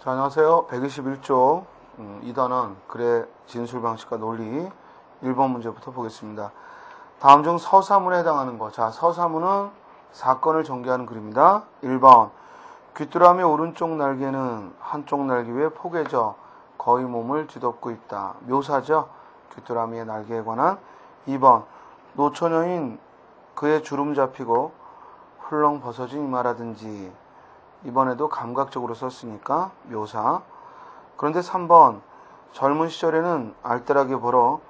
자, 안녕하세요. 121쪽 2단원 글의 진술 방식과 논리 1번 문제부터 보겠습니다. 다음 중 서사문에 해당하는 거. 자, 서사문은 사건을 전개하는 글입니다. 1번 귀뚜라미 오른쪽 날개는 한쪽 날개 위에 포개져 거의 몸을 뒤덮고 있다. 묘사죠. 귀뚜라미의 날개에 관한. 2번 노처녀인 그의 주름 잡히고 훌렁 벗어진 이마라든지. 이번에도 감각적으로 썼으니까 묘사. 그런데 3번 젊은 시절에는 알뜰하게 벌어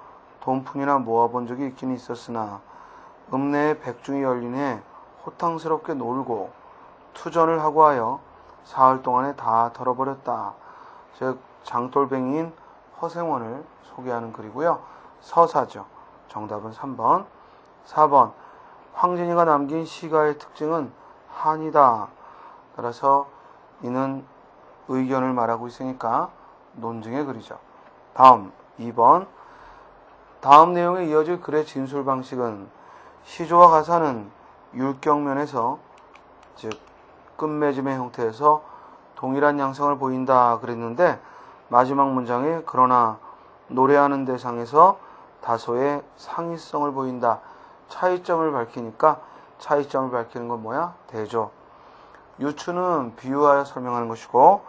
돈푼이나 모아본 적이 있긴 있었으나 읍내에 백중이 열린 해 호탕스럽게 놀고 투전을 하고 하여 사흘 동안에 다 털어버렸다. 즉 장돌뱅이인 허생원을 소개하는 글이고요. 서사죠. 정답은 3번. 4번 황진이가 남긴 시가의 특징은 한이다. 따라서 이는 의견을 말하고 있으니까 논증의 글이죠. 다음 2번 다음 내용에 이어질 글의 진술 방식은 시조와 가사는 율격면에서 즉 끝맺음의 형태에서 동일한 양상을 보인다 그랬는데 마지막 문장에 그러나 노래하는 대상에서 다소의 상이성을 보인다. 차이점을 밝히니까 차이점을 밝히는 건 뭐야? 대조. 유추는 비유하여 설명하는 것이고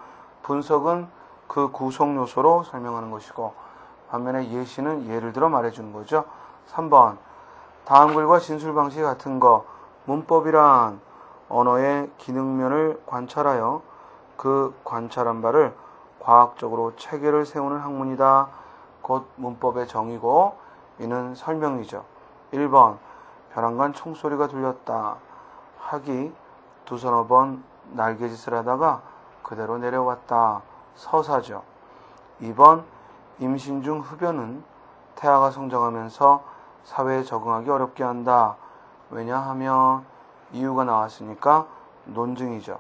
분석은 그 구성 요소로 설명하는 것이고 반면에 예시는 예를 들어 말해주는 거죠. 3번 다음 글과 진술 방식이 같은 거. 문법이란 언어의 기능면을 관찰하여 그 관찰한 바를 과학적으로 체계를 세우는 학문이다. 곧 문법의 정의고 이는 설명이죠. 1번 벼랑간 총소리가 들렸다. 학이 두서너 번 날개짓을 하다가 그대로 내려왔다. 서사죠. 2번 임신 중 흡연은 태아가 성장하면서 사회에 적응하기 어렵게 한다. 왜냐하면 이유가 나왔으니까 논증이죠.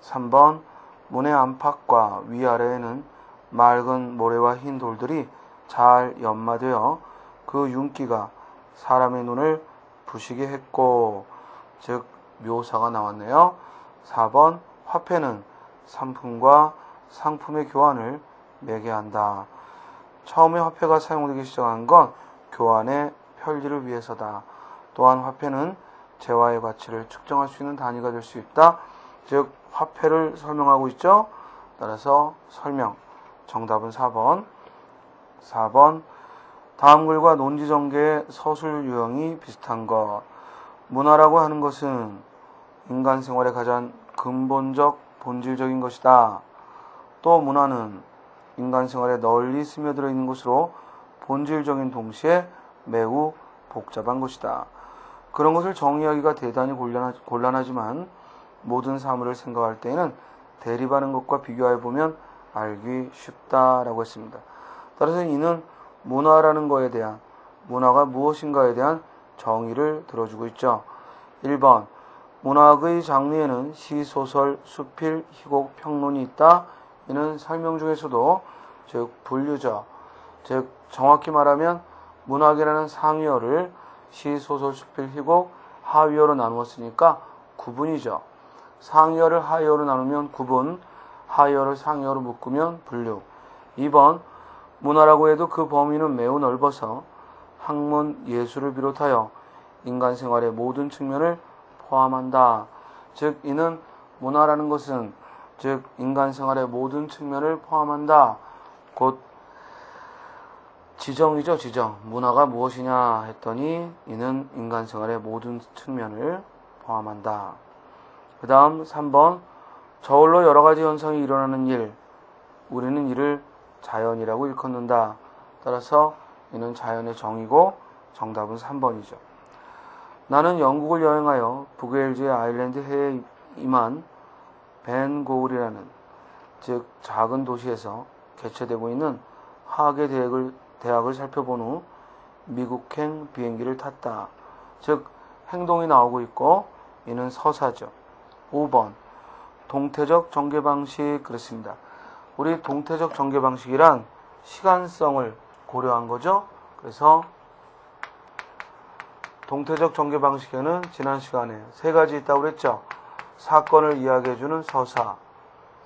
3번 문의 안팎과 위아래에는 맑은 모래와 흰 돌들이 잘 연마되어 그 윤기가 사람의 눈을 부시게 했고 즉 묘사가 나왔네요. 4번 화폐는 상품과 상품의 교환을 매개한다. 처음에 화폐가 사용되기 시작한 건 교환의 편리를 위해서다. 또한 화폐는 재화의 가치를 측정할 수 있는 단위가 될 수 있다. 즉 화폐를 설명하고 있죠. 따라서 설명. 정답은 4번. 4번 다음 글과 논지전개의 서술 유형이 비슷한 것. 문화라고 하는 것은 인간 생활의 가장 근본적 본질적인 것이다. 또 문화는 인간 생활에 널리 스며들어 있는 것으로 본질적인 동시에 매우 복잡한 것이다. 그런 것을 정의하기가 대단히 곤란하지만 모든 사물을 생각할 때에는 대립하는 것과 비교해 보면 알기 쉽다라고 했습니다. 따라서 이는 문화라는 것에 대한 문화가 무엇인가에 대한 정의를 들어주고 있죠. 1번 문학의 장르에는 시, 소설, 수필, 희곡, 평론이 있다. 이는 설명 중에서도 즉 분류죠. 즉 정확히 말하면 문학이라는 상위어를 시, 소설, 수필, 희곡, 하위어로 나누었으니까 구분이죠. 상위어를 하위어로 나누면 구분, 하위어를 상위어로 묶으면 분류. 2번 문화라고 해도 그 범위는 매우 넓어서 학문, 예술을 비롯하여 인간 생활의 모든 측면을 포함한다. 즉 이는 문화라는 것은 즉 인간 생활의 모든 측면을 포함한다. 곧 지정이죠. 지정. 문화가 무엇이냐 했더니 이는 인간 생활의 모든 측면을 포함한다. 그 다음 3번 저울로 여러 가지 현상이 일어나는 일. 우리는 이를 자연이라고 일컫는다. 따라서 이는 자연의 정의고 정답은 3번이죠. 나는 영국을 여행하여 북웨일즈의 아일랜드 해에 임한 벤 고울이라는 즉 작은 도시에서 개최되고 있는 화학의 대학을 살펴본 후 미국행 비행기를 탔다. 즉 행동이 나오고 있고 이는 서사죠. 5번 동태적 전개 방식 그렇습니다. 우리 동태적 전개 방식이란 시간성을 고려한 거죠. 그래서 동태적 전개 방식에는 지난 시간에 세 가지 있다고 그랬죠. 사건을 이야기해주는 서사,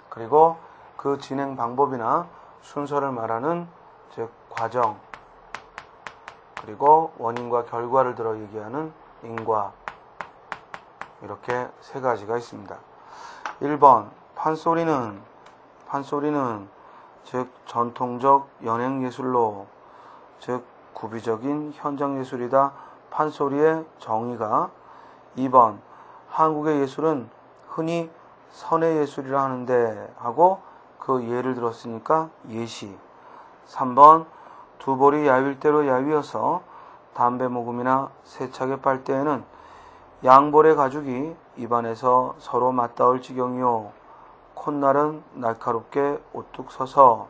그리고 그 진행 방법이나 순서를 말하는 즉 과정, 그리고 원인과 결과를 들어 얘기하는 인과, 이렇게 세 가지가 있습니다. 1번 판소리는 즉 전통적 연행예술로, 즉 구비적인 현장예술이다. 판소리의 정의가. 2번 한국의 예술은 흔히 선해예술이라 하는데 하고 그 예를 들었으니까 예시. 3번 두 볼이 야위일 대로 야위어서 담배 모금이나 세차게 빨 때에는 양볼의 가죽이 입안에서 서로 맞닿을 지경이요 콧날은 날카롭게 오뚝 서서,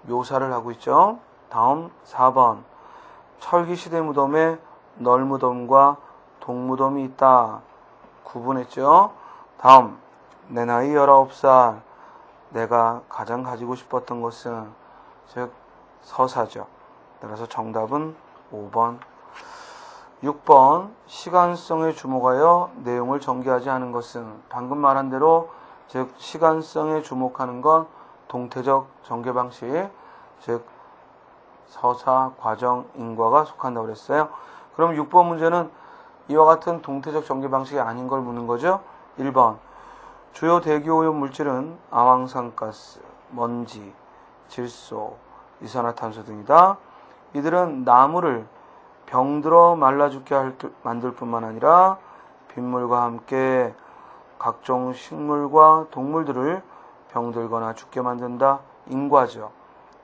묘사를 하고 있죠. 다음 4번 철기시대 무덤에 널무덤과 동무덤이 있다. 구분했죠. 다음 내 나이 19살, 내가 가장 가지고 싶었던 것은, 즉 서사죠. 따라서 정답은 5번. 6번 시간성에 주목하여 내용을 전개하지 않은 것은, 방금 말한 대로 즉 시간성에 주목하는 건 동태적 전개 방식, 즉 서사, 과정, 인과가 속한다고 그랬어요. 그럼 6번 문제는 이와 같은 동태적 전개 방식이 아닌 걸 묻는 거죠. 1번 주요 대기오염 물질은 아황산가스, 먼지, 질소, 이산화탄소 등이다. 이들은 나무를 병들어 말라 죽게 만들 뿐만 아니라 빗물과 함께 각종 식물과 동물들을 병들거나 죽게 만든다. 인과죠.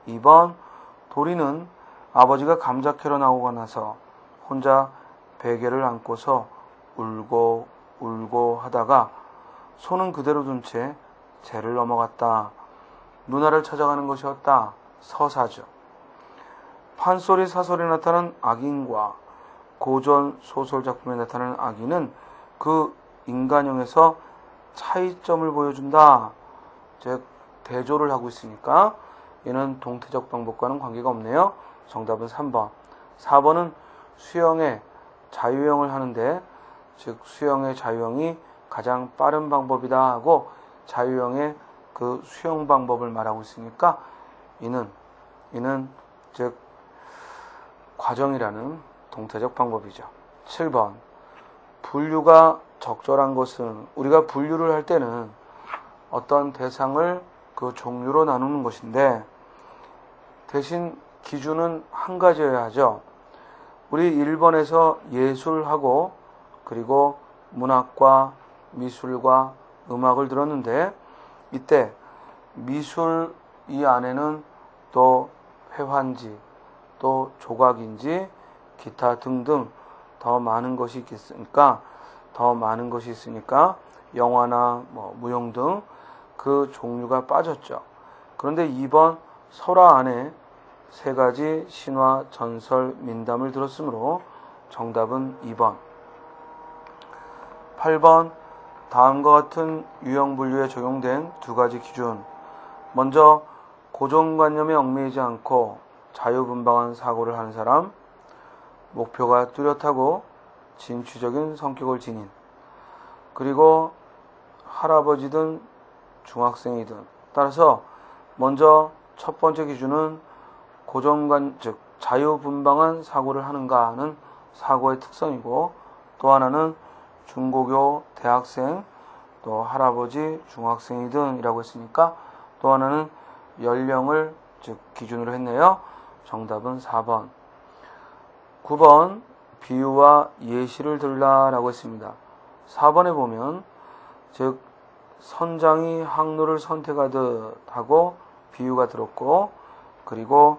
2번 도리는 아버지가 감자 캐러 나오고 나서 혼자 베개를 안고서 울고 하다가 손은 그대로 둔 채 재를 넘어갔다. 누나를 찾아가는 것이었다. 서사죠. 판소리, 사설에 나타난 악인과 고전 소설 작품에 나타나는 악인은 그 인간형에서 차이점을 보여준다. 즉 대조를 하고 있으니까 얘는 동태적 방법과는 관계가 없네요. 정답은 3번. 4번은 수영의 자유형을 하는데, 즉 수영의 자유형이 가장 빠른 방법이다 하고 자유형의 그 수영 방법을 말하고 있으니까 이는 즉 과정이라는 동태적 방법이죠. 7번 분류가 적절한 것은, 우리가 분류를 할 때는 어떤 대상을 그 종류로 나누는 것인데 대신 기준은 한 가지여야 하죠. 우리 1번에서 예술하고 그리고 문학과 미술과 음악을 들었는데, 이때 미술 이 안에는 또 회환지, 또 조각인지 기타 등등 더 많은 것이 있으니까 영화나 무용 등 그 종류가 빠졌죠. 그런데 2번 설화 안에 세 가지 신화, 전설, 민담을 들었으므로 정답은 2번. 8번 다음과 같은 유형 분류에 적용된 두 가지 기준. 먼저 고정관념에 얽매이지 않고 자유분방한 사고를 하는 사람, 목표가 뚜렷하고 진취적인 성격을 지닌, 그리고 할아버지든 중학생이든. 따라서 먼저 첫 번째 기준은 즉 자유분방한 사고를 하는가는 사고의 특성이고, 또 하나는 중고교, 대학생, 또 할아버지, 중학생이든 이라고 했으니까 또 하나는 연령을 즉 기준으로 했네요. 정답은 4번. 9번 비유와 예시를 들라라고 했습니다. 4번에 보면 즉 선장이 항로를 선택하듯 하고 비유가 들었고, 그리고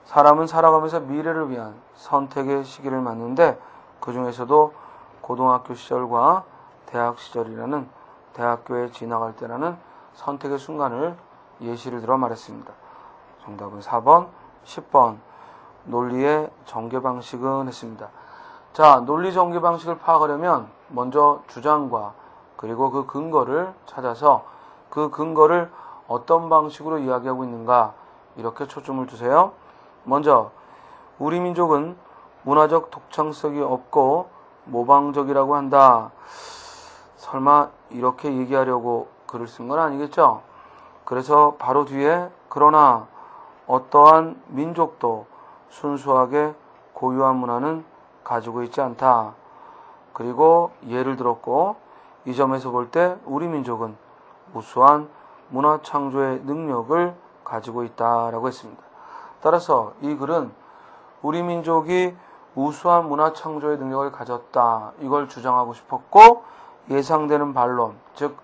사람은 살아가면서 미래를 위한 선택의 시기를 맞는데 그 중에서도 고등학교 시절과 대학 시절이라는, 대학교에 지나갈 때라는 선택의 순간을 예시를 들어 말했습니다. 정답은 4번. 10번 논리의 전개 방식은 했습니다. 자, 논리 전개 방식을 파악하려면 먼저 주장과 그리고 그 근거를 찾아서 그 근거를 어떤 방식으로 이야기하고 있는가, 이렇게 초점을 두세요. 먼저 우리 민족은 문화적 독창성이 없고 모방적이라고 한다. 설마 이렇게 얘기하려고 글을 쓴 건 아니겠죠? 그래서 바로 뒤에 그러나 어떠한 민족도 순수하게 고유한 문화는 가지고 있지 않다. 그리고 예를 들었고 이 점에서 볼 때 우리 민족은 우수한 문화 창조의 능력을 가지고 있다라고 했습니다. 따라서 이 글은 우리 민족이 우수한 문화 창조의 능력을 가졌다. 이걸 주장하고 싶었고 예상되는 반론, 즉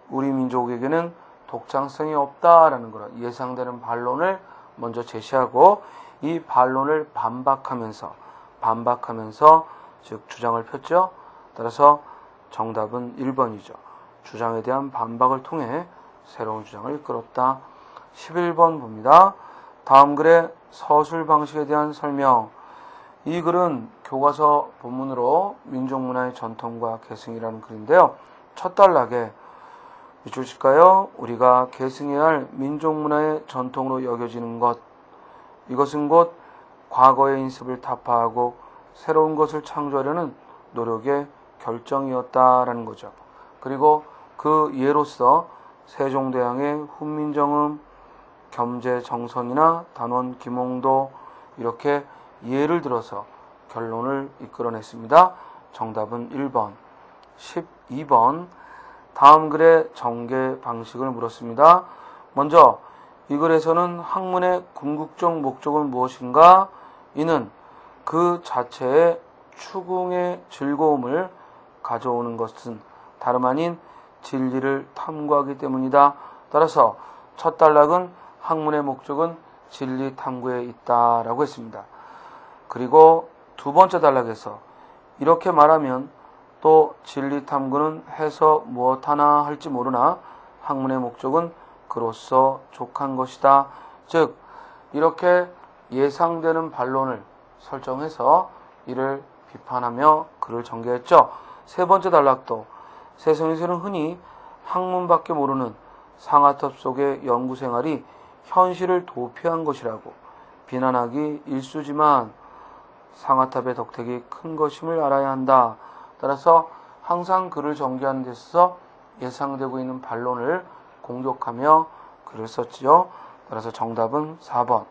우리 민족에게는 독창성이 없다라는 거 예상되는 반론을 먼저 제시하고 이 반론을 반박하면서 즉 주장을 폈죠. 따라서 정답은 1번이죠. 주장에 대한 반박을 통해 새로운 주장을 끌었다. 11번 봅니다. 다음 글의 서술 방식에 대한 설명. 이 글은 교과서 본문으로 민족문화의 전통과 계승이라는 글인데요. 첫 단락에 밑줄 칠까요? 우리가 계승해야 할 민족문화의 전통으로 여겨지는 것. 이것은 곧 과거의 인습을 타파하고 새로운 것을 창조하려는 노력의 결정이었다라는 거죠. 그리고 그 예로서 세종대왕의 훈민정음, 겸재정선이나 단원 김홍도 이렇게 예를 들어서 결론을 이끌어냈습니다. 정답은 1번. 12번. 다음 글의 전개 방식을 물었습니다. 먼저 이 글에서는 학문의 궁극적 목적은 무엇인가? 이는 그 자체의 추궁의 즐거움을 가져오는 것은 다름 아닌 진리를 탐구하기 때문이다. 따라서 첫 단락은 학문의 목적은 진리 탐구에 있다라고 했습니다. 그리고 두 번째 단락에서 이렇게 말하면 또 진리 탐구는 해서 무엇하나 할지 모르나 학문의 목적은 그로써 족한 것이다. 즉 이렇게 예상되는 반론을 설정해서 이를 비판하며 글을 전개했죠. 세 번째 단락도 세상에서는 흔히 학문밖에 모르는 상아탑 속의 연구생활이 현실을 도피한 것이라고 비난하기 일쑤지만 상아탑의 덕택이 큰 것임을 알아야 한다. 따라서 항상 글을 전개하는 데 있어서 예상되고 있는 반론을 공격하며 글을 썼지요. 따라서 정답은 4번.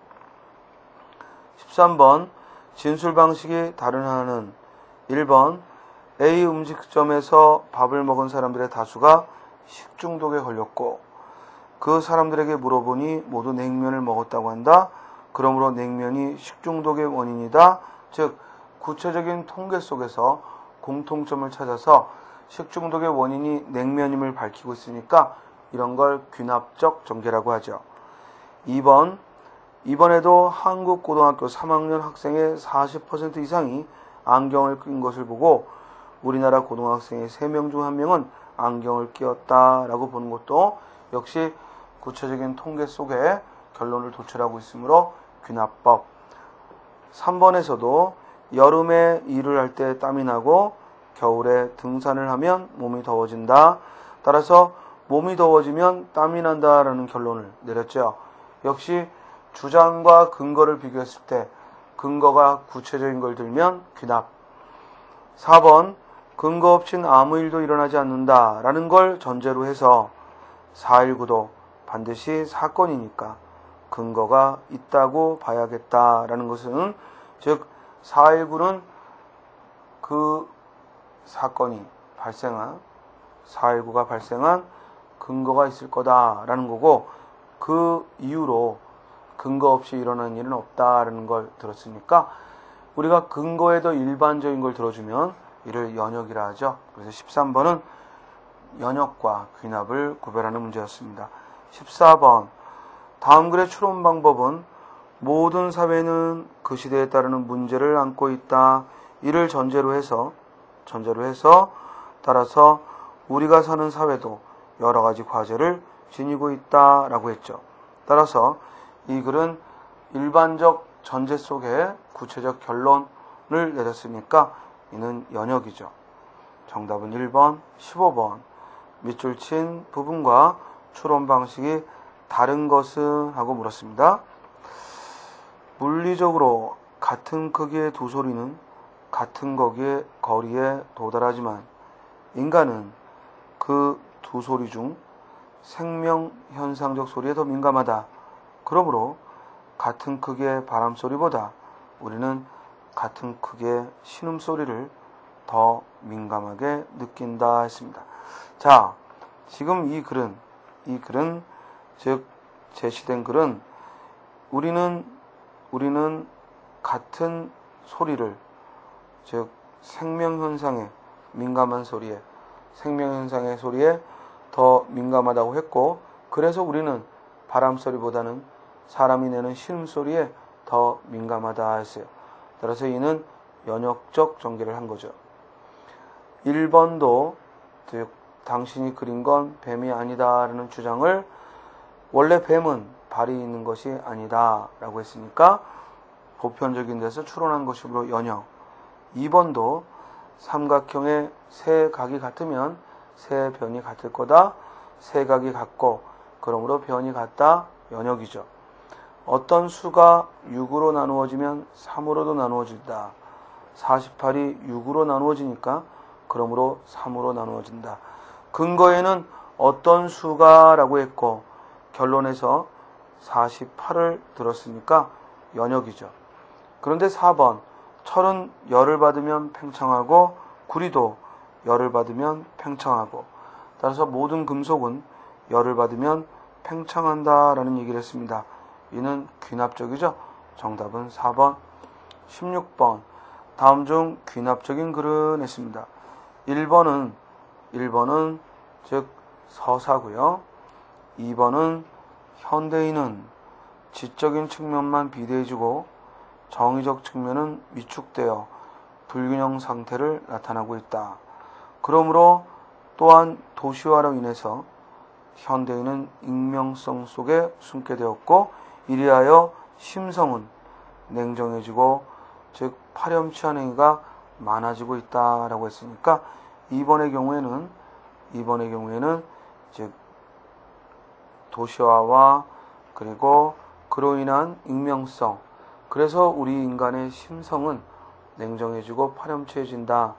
13번. 진술 방식이 다른 하나는 1번. A 음식점에서 밥을 먹은 사람들의 다수가 식중독에 걸렸고 그 사람들에게 물어보니 모두 냉면을 먹었다고 한다. 그러므로 냉면이 식중독의 원인이다. 즉 구체적인 통계 속에서 공통점을 찾아서 식중독의 원인이 냉면임을 밝히고 있으니까 이런 걸 귀납적 전개라고 하죠. 2번. 이번에도 한국 고등학교 3학년 학생의 40% 이상이 안경을 낀 것을 보고 우리나라 고등학생의 3명 중 1명은 안경을 끼었다라고 보는 것도 역시 구체적인 통계 속에 결론을 도출하고 있으므로 귀납법. 3번에서도 여름에 일을 할 때 땀이 나고 겨울에 등산을 하면 몸이 더워진다. 따라서 몸이 더워지면 땀이 난다라는 결론을 내렸죠. 역시 주장과 근거를 비교했을 때 근거가 구체적인 걸 들면 귀납. 4번. 근거 없인 아무 일도 일어나지 않는다라는 걸 전제로 해서 4.19도 반드시 사건이니까 근거가 있다고 봐야겠다라는 것은 즉 4.19는 그 사건이 발생한 4.19가 발생한 근거가 있을 거다라는 거고 그 이후로 근거 없이 일어난 일은 없다라는 걸 들었으니까 우리가 근거에 더 일반적인 걸 들어주면 이를 연역이라 하죠. 그래서 13번은 연역과 귀납을 구별하는 문제였습니다. 14번. 다음 글의 추론 방법은 모든 사회는 그 시대에 따르는 문제를 안고 있다. 이를 전제로 해서 따라서 우리가 사는 사회도 여러 가지 과제를 지니고 있다라고 했죠. 따라서 이 글은 일반적 전제 속에 구체적 결론을 내렸으니까 이는 연역이죠. 정답은 1번, 15번. 밑줄 친 부분과 추론 방식이 다른 것은 하고 물었습니다. 물리적으로 같은 크기의 두 소리는 같은 거리에 도달하지만 인간은 그 두 소리 중 생명현상적 소리에 더 민감하다. 그러므로 같은 크기의 바람소리보다 우리는 같은 크기의 신음소리를 더 민감하게 느낀다 했습니다. 자, 지금 이 글은 즉 제시된 글은 우리는 같은 소리를, 즉 생명현상에 민감한 소리에, 생명현상의 소리에 더 민감하다고 했고, 그래서 우리는 바람소리보다는 사람이 내는 신음소리에 더 민감하다 했어요. 따라서 이는 연역적 전개를 한 거죠. 1번도 즉 당신이 그린 건 뱀이 아니다라는 주장을 원래 뱀은 발이 있는 것이 아니다 라고 했으니까 보편적인 데서 추론한 것이므로 연역. 2번도 삼각형의 세 각이 같으면 세 변이 같을 거다. 세 각이 같고 그러므로 변이 같다. 연역이죠. 어떤 수가 6으로 나누어지면 3으로도 나누어진다. 48이 6으로 나누어지니까 그러므로 3으로 나누어진다. 근거에는 어떤 수가 라고 했고 결론에서 48을 들었으니까 연역이죠. 그런데 4번 철은 열을 받으면 팽창하고 구리도 열을 받으면 팽창하고, 따라서 모든 금속은 열을 받으면 팽창한다라는 얘기를 했습니다. 이는 귀납적이죠. 정답은 4번. 16번 다음 중 귀납적인 글은 했습니다. 1번은 즉 서사고요. 2번은 현대인은 지적인 측면만 비대해지고 정의적 측면은 위축되어 불균형 상태를 나타나고 있다. 그러므로 또한 도시화로 인해서 현대인은 익명성 속에 숨게 되었고 이리하여 심성은 냉정해지고 즉 파렴치한 행위가 많아지고 있다라고 했으니까 2번의 경우에는 즉 도시화와 그리고 그로 인한 익명성, 그래서 우리 인간의 심성은 냉정해지고 파렴치해진다.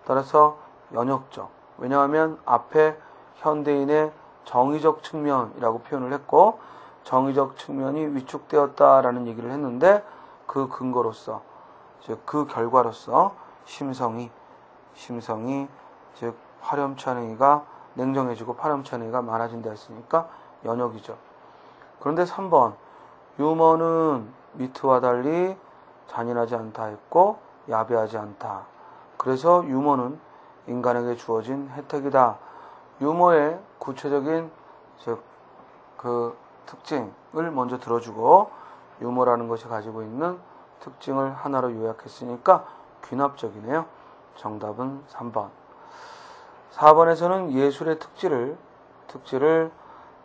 따라서 연역적. 왜냐하면 앞에 현대인의 정의적 측면이라고 표현을 했고 정의적 측면이 위축되었다라는 얘기를 했는데 그 근거로서, 즉 그 결과로서 심성이 즉 파렴치한 행위가 냉정해지고 파렴치한 행위가 많아진다 했으니까 연역이죠. 그런데 3번 유머는 미트와 달리 잔인하지 않다 했고 야비하지 않다. 그래서 유머는 인간에게 주어진 혜택이다. 유머의 구체적인 즉 그 특징을 먼저 들어주고 유머라는 것이 가지고 있는 특징을 하나로 요약했으니까 귀납적이네요. 정답은 3번. 4번에서는 예술의 특질을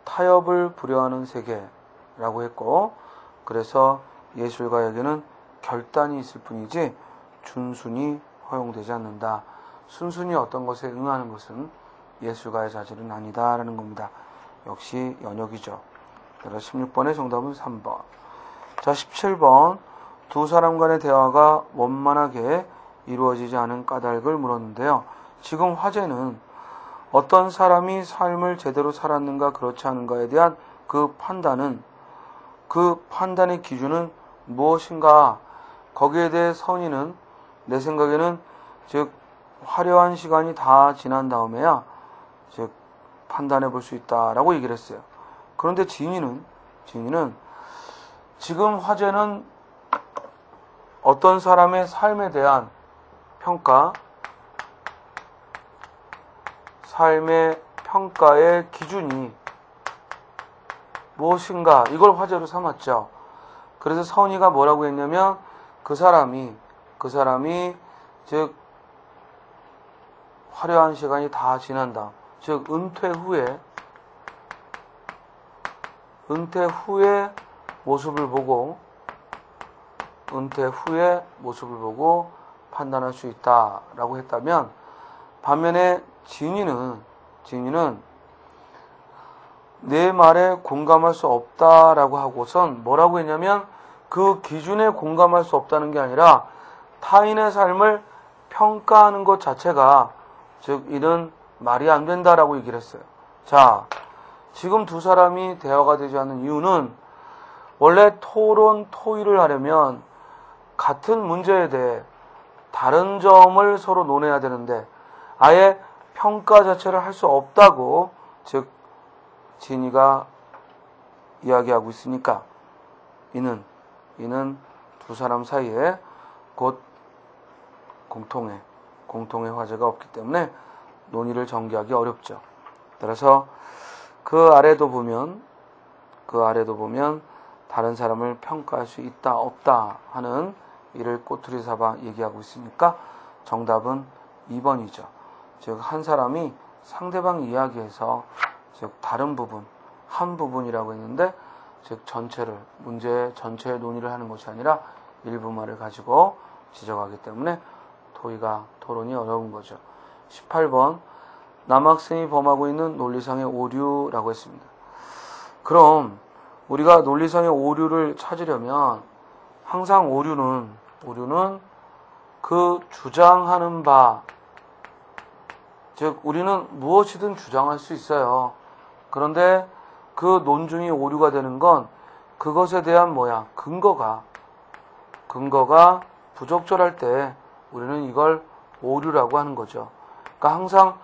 타협을 불허하는 세계라고 했고, 그래서 예술가에게는 결단이 있을 뿐이지 준순이 허용되지 않는다. 순순히 어떤 것에 응하는 것은 예술가의 자질은 아니다라는 겁니다. 역시 연역이죠. 그래서 16번의 정답은 3번. 자, 17번 두 사람 간의 대화가 원만하게 이루어지지 않은 까닭을 물었는데요. 지금 화제는 어떤 사람이 삶을 제대로 살았는가 그렇지 않은가에 대한 그 판단의 기준은 무엇인가? 거기에 대해 선의는 내 생각에는 즉 화려한 시간이 다 지난 다음에야 즉 판단해 볼 수 있다라고 얘기를 했어요. 그런데 진이는 지금 화제는 어떤 사람의 삶에 대한 평가, 삶의 평가의 기준이 무엇인가 이걸 화제로 삼았죠. 그래서 선의가 뭐라고 했냐면 그 사람이 즉 화려한 시간이 다 지난 다음, 즉 은퇴 후에 모습을 보고 판단할 수 있다라고 했다면, 반면에 진이는 내 말에 공감할 수 없다라고 하고선 뭐라고 했냐면 그 기준에 공감할 수 없다는 게 아니라 타인의 삶을 평가하는 것 자체가 즉 이는 말이 안 된다라고 얘기를 했어요. 자, 지금 두 사람이 대화가 되지 않는 이유는 원래 토론, 토의를 하려면 같은 문제에 대해 다른 점을 서로 논해야 되는데 아예 평가 자체를 할 수 없다고 즉 진이가 이야기하고 있으니까 이는 두 사람 사이에 곧 공통의 화제가 없기 때문에 논의를 전개하기 어렵죠. 따라서 그 아래도 보면 다른 사람을 평가할 수 있다 없다 하는 이를 꼬투리 잡아 얘기하고 있으니까 정답은 2번이죠. 즉 한 사람이 상대방 이야기에서 즉 다른 부분, 한 부분이라고 했는데 즉 문제 전체의 논의를 하는 것이 아니라 일부만을 가지고 지적하기 때문에 토론이 어려운 거죠. 18번 남학생이 범하고 있는 논리상의 오류라고 했습니다. 그럼 우리가 논리상의 오류를 찾으려면 항상 오류는 그 주장하는 바, 즉 우리는 무엇이든 주장할 수 있어요. 그런데 그 논중이 오류가 되는 건 그것에 대한 근거가 부적절할 때 우리는 이걸 오류라고 하는 거죠. 그러니까 항상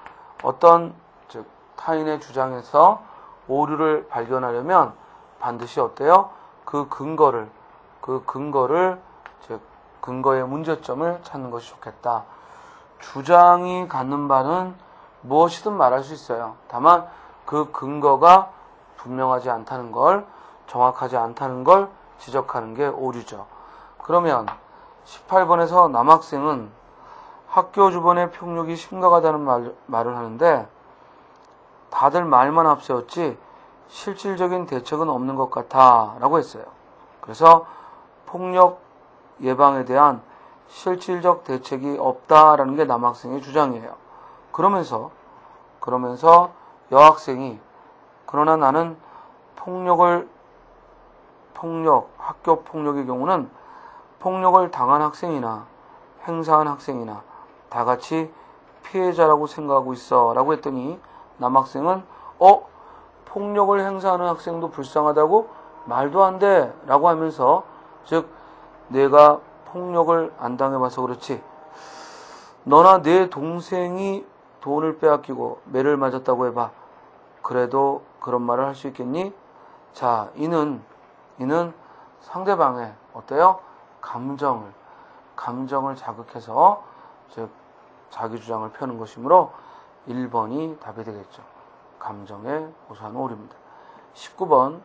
어떤 즉 타인의 주장에서 오류를 발견하려면 반드시 어때요? 그 근거를 즉 근거의 문제점을 찾는 것이 좋겠다. 주장이 갖는 바는 무엇이든 말할 수 있어요. 다만 그 근거가 분명하지 않다는 걸, 정확하지 않다는 걸 지적하는 게 오류죠. 그러면 18번에서 남학생은 학교 주변의 폭력이 심각하다는 말을 하는데 다들 말만 앞세웠지 실질적인 대책은 없는 것 같아 라고 했어요. 그래서 폭력 예방에 대한 실질적 대책이 없다라는 게 남학생의 주장이에요. 그러면서 여학생이 그러나 나는 학교 폭력의 경우는 폭력을 당한 학생이나 행사한 학생이나 다 같이 피해자라고 생각하고 있어 라고 했더니 남학생은 폭력을 행사하는 학생도 불쌍하다고? 말도 안 돼 라고 하면서 즉 내가 폭력을 안 당해봐서 그렇지 너나 내 동생이 돈을 빼앗기고 매를 맞았다고 해봐. 그래도 그런 말을 할 수 있겠니? 자, 이는 상대방의 어때요? 감정을 자극해서 즉 자기 주장을 펴는 것이므로 1번이 답이 되겠죠. 감정에 고소한 오류입니다. 19번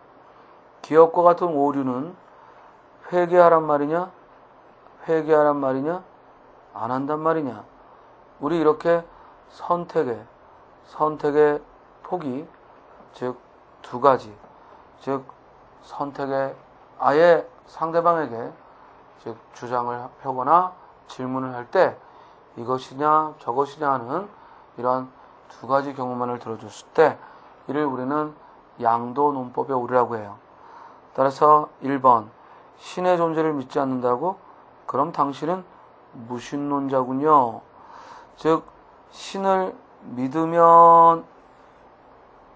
기업과 같은 오류는 회개하란 말이냐? 안 한단 말이냐? 우리 이렇게 선택의 폭이 즉 두 가지 즉 선택의 아예 상대방에게 즉 주장을 펴거나 질문을 할 때 이것이냐 저것이냐 하는 이런 두 가지 경우만을 들어줬을 때 이를 우리는 양도 논법의 오류라고 해요. 따라서 1번 신의 존재를 믿지 않는다고? 그럼 당신은 무신론자군요. 즉 신을 믿으면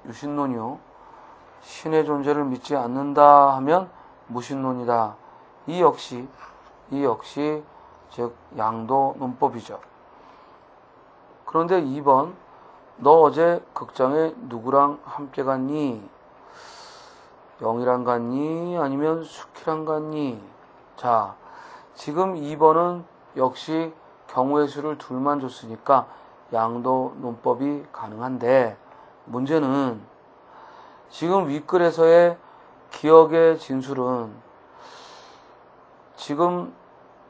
유신론이요. 신의 존재를 믿지 않는다 하면 무신론이다. 이 역시 즉 양도 논법이죠. 그런데 2번 너 어제 극장에 누구랑 함께 갔니? 영이랑 갔니? 아니면 숙희랑 갔니? 자, 지금 2번은 역시 경우의 수를 둘만 줬으니까 양도 논법이 가능한데 문제는 지금 윗글에서의 기억의 진술은 지금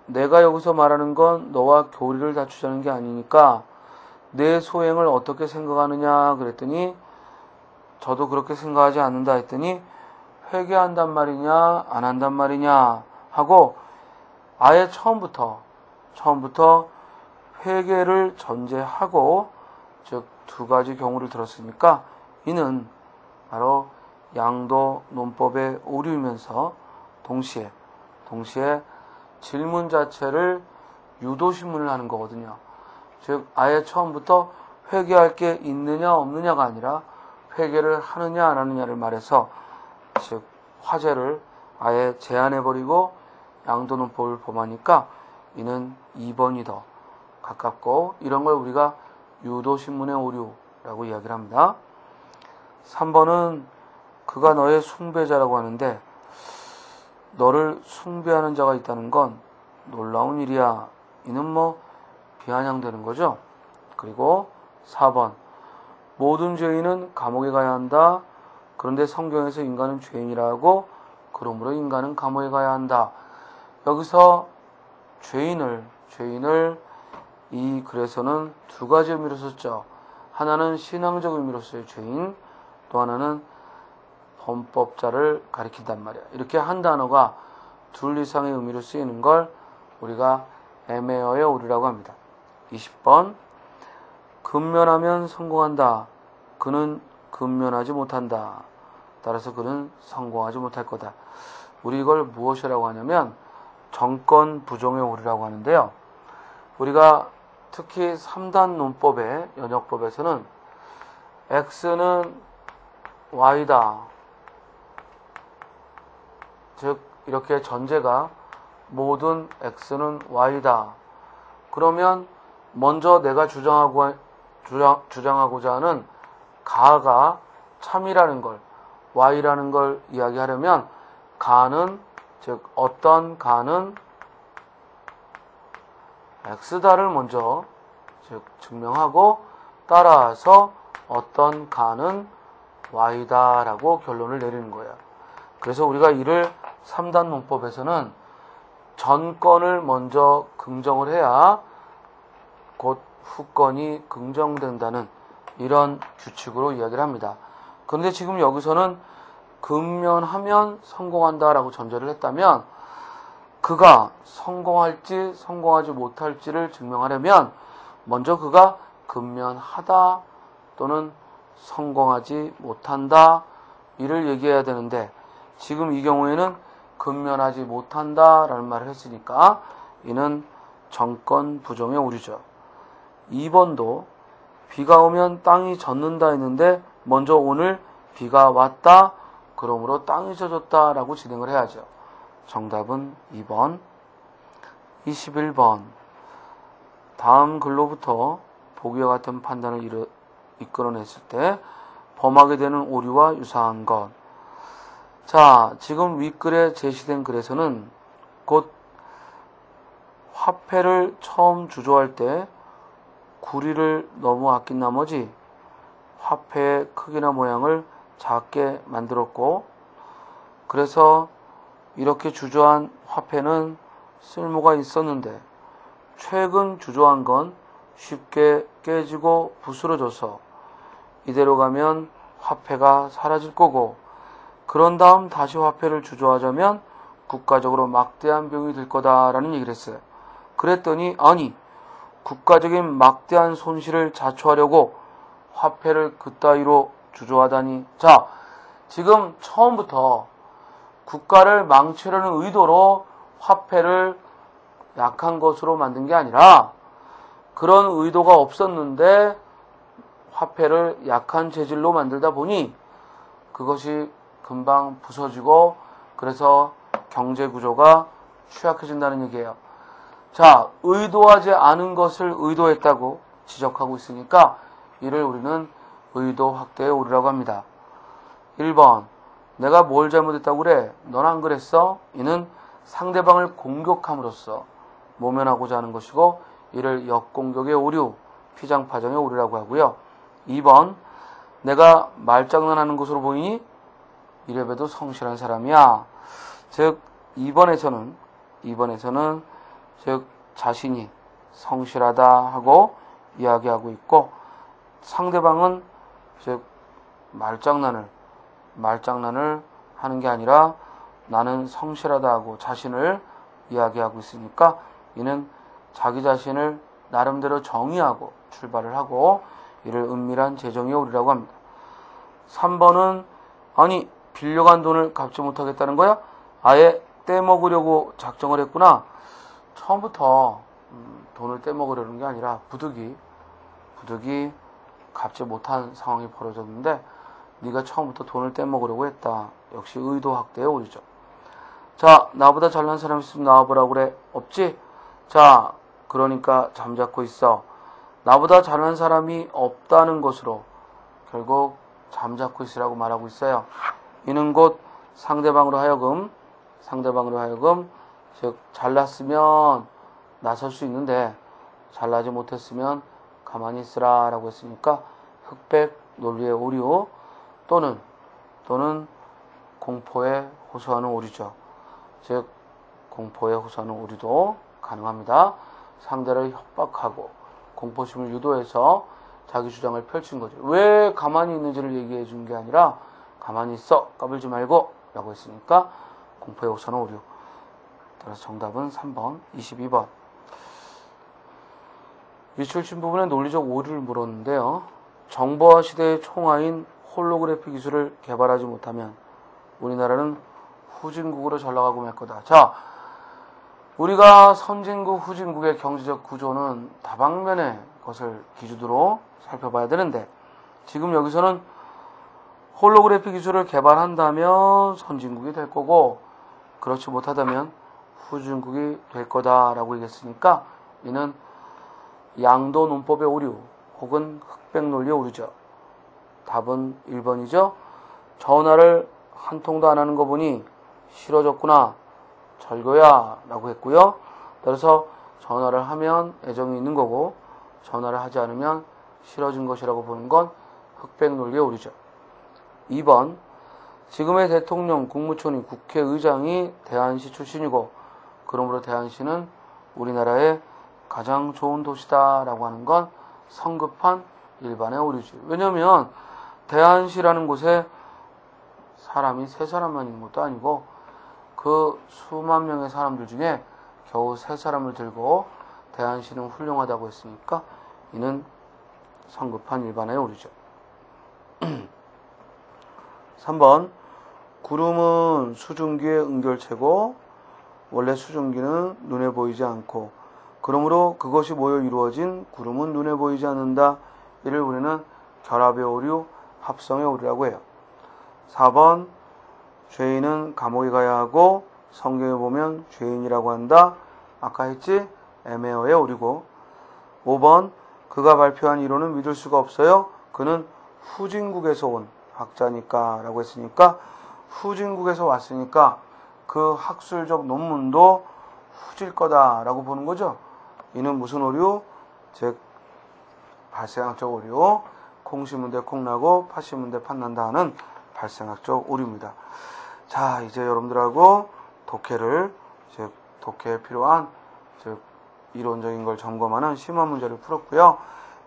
내가 여기서 말하는 건 너와 교리를 다투자는 게 아니니까 내 소행을 어떻게 생각하느냐 그랬더니 저도 그렇게 생각하지 않는다 했더니 회개한단 말이냐 안 한단 말이냐 하고 아예 처음부터 회개를 전제하고 즉 두 가지 경우를 들었으니까 이는 바로 양도 논법의 오류이면서 동시에 질문 자체를 유도신문을 하는 거거든요. 즉 아예 처음부터 회개할 게 있느냐 없느냐가 아니라 회개를 하느냐 안 하느냐를 말해서 즉 화제를 아예 제한해버리고 양도는법을 범하니까 이는 2번이 더 가깝고, 이런 걸 우리가 유도신문의 오류라고 이야기를 합니다. 3번은 그가 너의 숭배자라고 하는데, 너를 숭배하는 자가 있다는 건 놀라운 일이야. 이는 뭐 비아냥되는 거죠. 그리고 4번, 모든 죄인은 감옥에 가야 한다. 그런데 성경에서 인간은 죄인이라고, 그러므로 인간은 감옥에 가야 한다. 여기서 죄인을 이 글에서는 두 가지 의미로 썼죠. 하나는 신앙적 의미로 써요, 죄인. 또 하나는 범법자를 가리킨단 말이야. 이렇게 한 단어가 둘 이상의 의미로 쓰이는 걸 우리가 애매어의 오류라고 합니다. 20번, 근면하면 성공한다. 그는 근면하지 못한다. 따라서 그는 성공하지 못할 거다. 우리 이걸 무엇이라고 하냐면 정권 부정의 오류라고 하는데요. 우리가 특히 3단 논법의 연역법에서는 x는 y다. 즉 이렇게 전제가 모든 x는 y다. 그러면 먼저 내가 주장하고자 하는 가가 참이라는 걸, y라는 걸 이야기하려면 가는, 즉 어떤 가는 x다를 먼저 즉 증명하고, 따라서 어떤 가는 y다라고 결론을 내리는 거예요. 그래서 우리가 이를 3단 문법에서는 전건을 먼저 긍정을 해야 곧 후건이 긍정된다는 이런 규칙으로 이야기를 합니다. 그런데 지금 여기서는 근면하면 성공한다라고 전제를 했다면, 그가 성공할지 성공하지 못할지를 증명하려면 먼저 그가 근면하다 또는 성공하지 못한다 이를 얘기해야 되는데, 지금 이 경우에는 근면하지 못한다라는 말을 했으니까 이는 정권 부정의 오류죠. 2번도 비가 오면 땅이 젖는다 했는데 먼저 오늘 비가 왔다, 그러므로 땅이 젖었다라고 진행을 해야죠. 정답은 2번. 21번, 다음 글로부터 보기와 같은 판단을 이끌어냈을 때 범하게 되는 오류와 유사한 것. 자, 지금 윗글에 제시된 글에서는 곧 화폐를 처음 주조할 때 구리를 너무 아낀 나머지 화폐의 크기나 모양을 작게 만들었고, 그래서 이렇게 주조한 화폐는 쓸모가 있었는데 최근 주조한 건 쉽게 깨지고 부스러져서 이대로 가면 화폐가 사라질 거고, 그런 다음 다시 화폐를 주조하자면 국가적으로 막대한 비용이 들 거다라는 얘기를 했어요. 그랬더니 아니, 국가적인 막대한 손실을 자초하려고 화폐를 그따위로 주조하다니. 자, 지금 처음부터 국가를 망치려는 의도로 화폐를 약한 것으로 만든 게 아니라 그런 의도가 없었는데 화폐를 약한 재질로 만들다 보니 그것이 금방 부서지고 그래서 경제 구조가 취약해진다는 얘기예요. 자, 의도하지 않은 것을 의도했다고 지적하고 있으니까 이를 우리는 의도 확대의 오류라고 합니다. 1번, 내가 뭘 잘못했다고 그래? 넌 안 그랬어? 이는 상대방을 공격함으로써 모면하고자 하는 것이고, 이를 역공격의 오류, 피장파장의 오류라고 하고요. 2번, 내가 말장난하는 것으로 보이니? 이래봬도 성실한 사람이야. 즉 2번에서는 즉 자신이 성실하다 하고 이야기하고 있고, 상대방은 즉 말장난을 하는 게 아니라 나는 성실하다 하고 자신을 이야기하고 있으니까 이는 자기 자신을 나름대로 정의하고 출발을 하고 이를 은밀한 재정의 오류라고 합니다. 3번은 아니, 빌려간 돈을 갚지 못하겠다는 거야? 아예 떼먹으려고 작정을 했구나. 처음부터 돈을 떼먹으려는 게 아니라 부득이 갚지 못한 상황이 벌어졌는데 네가 처음부터 돈을 떼먹으려고 했다. 역시 의도 확대의 오류죠. 자, 나보다 잘난 사람 있으면 나와보라고 그래. 없지? 자, 그러니까 잠자코 있어. 나보다 잘난 사람이 없다는 것으로 결국 잠자코 있으라고 말하고 있어요. 이는 곧 상대방으로 하여금 즉 잘났으면 나설 수 있는데 잘나지 못했으면 가만히 있으라 라고 했으니까 흑백 논리의 오류 또는 공포에 호소하는 오류죠. 즉 공포에 호소하는 오류도 가능합니다. 상대를 협박하고 공포심을 유도해서 자기 주장을 펼친 거죠. 왜 가만히 있는지를 얘기해 준 게 아니라 가만히 있어 까불지 말고 라고 했으니까 공포에 호소하는 오류. 따라서 정답은 3번 22번. 이 출신 부분의 논리적 오류를 물었는데요. 정보화 시대의 총아인 홀로그래피 기술을 개발하지 못하면 우리나라는 후진국으로 전락하고 말 거다. 자, 우리가 선진국, 후진국의 경제적 구조는 다방면의 것을 기준으로 살펴봐야 되는데 지금 여기서는 홀로그래피 기술을 개발한다면 선진국이 될 거고 그렇지 못하다면 후진국이 될 거다라고 얘기했으니까 이는 양도 논법의 오류 혹은 흑백 논리의 오류죠. 답은 1번이죠. 전화를 한 통도 안 하는 거 보니 싫어졌구나. 절거야 라고 했고요. 따라서 전화를 하면 애정이 있는 거고 전화를 하지 않으면 싫어진 것이라고 보는 건 흑백 논리의 오류죠. 2번 지금의 대통령, 국무총리, 국회의장이 대안시 출신이고 그러므로 대안시는 우리나라의 가장 좋은 도시다 라고 하는 건 성급한 일반의 오류지. 왜냐하면 대안시라는 곳에 사람이 3사람만 있는 것도 아니고 그 수만 명의 사람들 중에 겨우 3사람을 들고 대안시는 훌륭하다고 했으니까 이는 성급한 일반의 오류죠. 3번 구름은 수증기의 응결체고 원래 수증기는 눈에 보이지 않고 그러므로 그것이 모여 이루어진 구름은 눈에 보이지 않는다. 이를 우리는 결합의 오류, 합성의 오류라고 해요. 4번 죄인은 감옥에 가야 하고 성경에 보면 죄인이라고 한다. 아까 했지? 애매어의 오류고. 5번 그가 발표한 이론은 믿을 수가 없어요. 그는 후진국에서 온 학자니까 라고 했으니까 후진국에서 왔으니까 그 학술적 논문도 후질 거다라고 보는 거죠. 이는 무슨 오류? 즉 발생학적 오류. 콩 심은 데 콩 나고 팥 심은 데 팥 난다 하는 발생학적 오류입니다. 자, 이제 여러분들하고 독해에 필요한 이론적인 걸 점검하는 심화 문제를 풀었고요.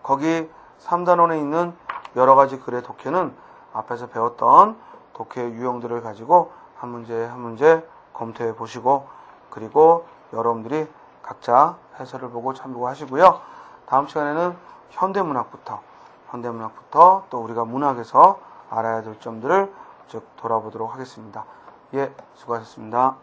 거기 3단원에 있는 여러 가지 글의 독해는 앞에서 배웠던 독해의 유형들을 가지고 한 문제 검토해 보시고 그리고 여러분들이 각자 해설을 보고 참고 하시고요. 다음 시간에는 현대문학부터 또 우리가 문학에서 알아야 될 점들을 돌아보도록 하겠습니다. 예, 수고하셨습니다.